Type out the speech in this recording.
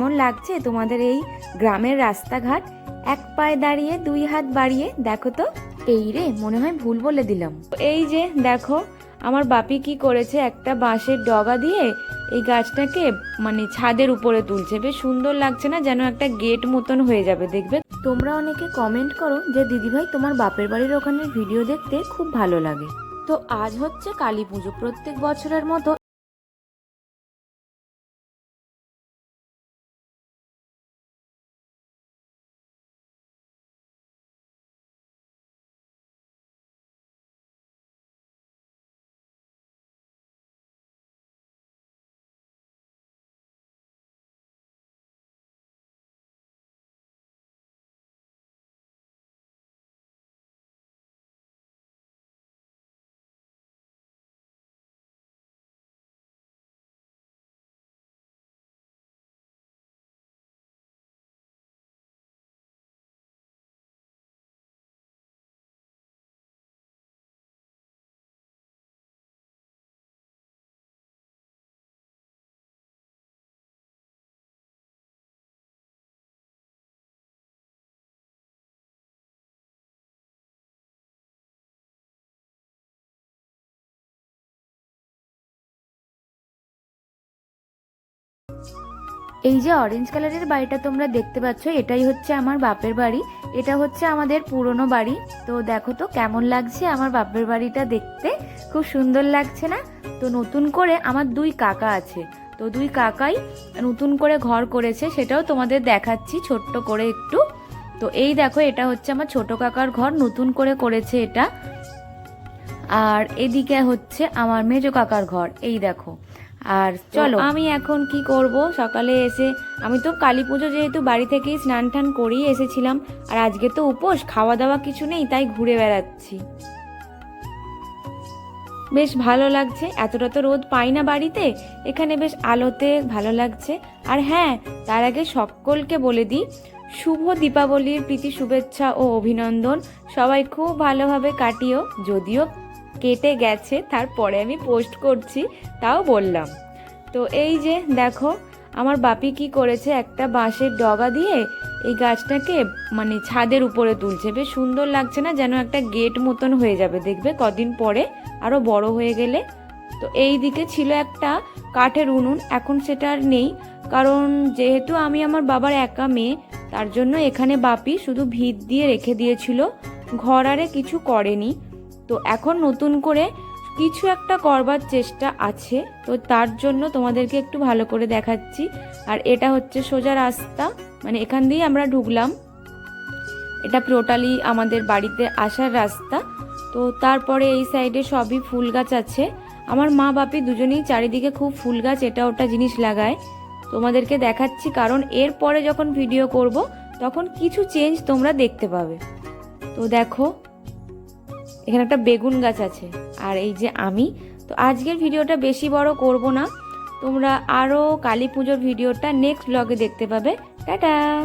কেমন লাগছে তোমাদের এই গ্রামের রাস্তাঘাট? এক পায়ে দাঁড়িয়ে দুই হাত বাড়িয়ে দেখো তো। এই রে, মনে হয় ভুল বলে দিলাম। এই যে দেখো আমার বাপি কি করেছে, একটা বাঁশের ডগা দিয়ে এই গাছটাকে ছাদের উপরে তুলছে। বেশ সুন্দর লাগছে না? যেন একটা গেট মতন হয়ে যাবে, দেখবে। তোমরা অনেকে কমেন্ট করো যে দিদিভাই তোমার বাপের বাড়ির ওখানে ভিডিও দেখতে খুব ভালো লাগে। তো আজ হচ্ছে কালী পুজো, প্রত্যেক বছরের মতো এই যে অরেঞ্জ কালারের বাড়িটা তোমরা দেখতে পাচ্ছ, এটাই হচ্ছে আমার বাপের বাড়ি। এটা হচ্ছে আমাদের পুরনো বাড়ি। তো দেখো তো কেমন লাগছে আমার বাপের বাড়িটা দেখতে, খুব সুন্দর লাগছে না? তো নতুন করে আমার দুই কাকা আছে, তো দুই কাকাই নতুন করে ঘর করেছে, সেটাও তোমাদের দেখাচ্ছি ছোট্ট করে একটু। তো এই দেখো, এটা হচ্ছে আমার ছোট কাকার ঘর, নতুন করে করেছে এটা। আর এদিকে হচ্ছে আমার মেজো কাকার ঘর, এই দেখো। আর চলো, আমি এখন কি করব, সকালে এসে আমি তো কালী পুজো যেহেতু বাড়ি থেকেই স্নান টান করেই এসেছিলাম, আর আজকে তো উপোস, খাওয়া দাওয়া কিছু নেই, তাই ঘুরে বেড়াচ্ছি। বেশ ভালো লাগছে, এতটা তো রোদ পাই না বাড়িতে, এখানে বেশ আলোতে ভালো লাগছে। আর হ্যাঁ, তার আগে সকলকে বলে দিই শুভ দীপাবলির প্রীতি শুভেচ্ছা ও অভিনন্দন। সবাই খুব ভালোভাবে কাটিও, যদিও কেটে গেছে, তারপরে আমি পোস্ট করছি, তাও বললাম। তো এই যে দেখো আমার বাপি কি করেছে, একটা বাঁশের ডগা দিয়ে এই গাছটাকে ছাদের উপরে তুলছে। বেশ সুন্দর লাগছে না? যেন একটা গেট মতন হয়ে যাবে, দেখবে কদিন পরে আরো বড় হয়ে গেলে। তো এই দিকে ছিল একটা কাঠের উনুন, এখন সেটা আর নেই, কারণ যেহেতু আমি আমার বাবার একা মেয়ে, তার জন্য এখানে বাপি শুধু ভিত দিয়ে রেখে দিয়েছিল, ঘর আরে কিছু করেনি। তো এখন নতুন করে কিছু একটা করবার চেষ্টা আছে, তো তার জন্য তোমাদেরকে একটু ভালো করে দেখাচ্ছি। আর এটা হচ্ছে সোজা রাস্তা, এখান দিয়ে আমরা ঢুকলাম, এটা টোটালি আমাদের বাড়িতে আসার রাস্তা। তো তারপরে এই সাইডে সবই ফুল গাছ আছে, আমার মা বাপি দুজনেই চারিদিকে খুব ফুল গাছ এটা ওটা জিনিস লাগায়। তোমাদেরকে দেখাচ্ছি, কারণ এর পরে যখন ভিডিও করব তখন কিছু চেঞ্জ তোমরা দেখতে পাবে। তো দেখো এখানে একটা বেগুন গাছ আছে, আর এই যে আমি। তো আজকের ভিডিওটা বেশি বড় করব না, তোমরা আরও কালী পুজোর ভিডিওটা নেক্সট ব্লগে দেখতে পাবে। টাটা।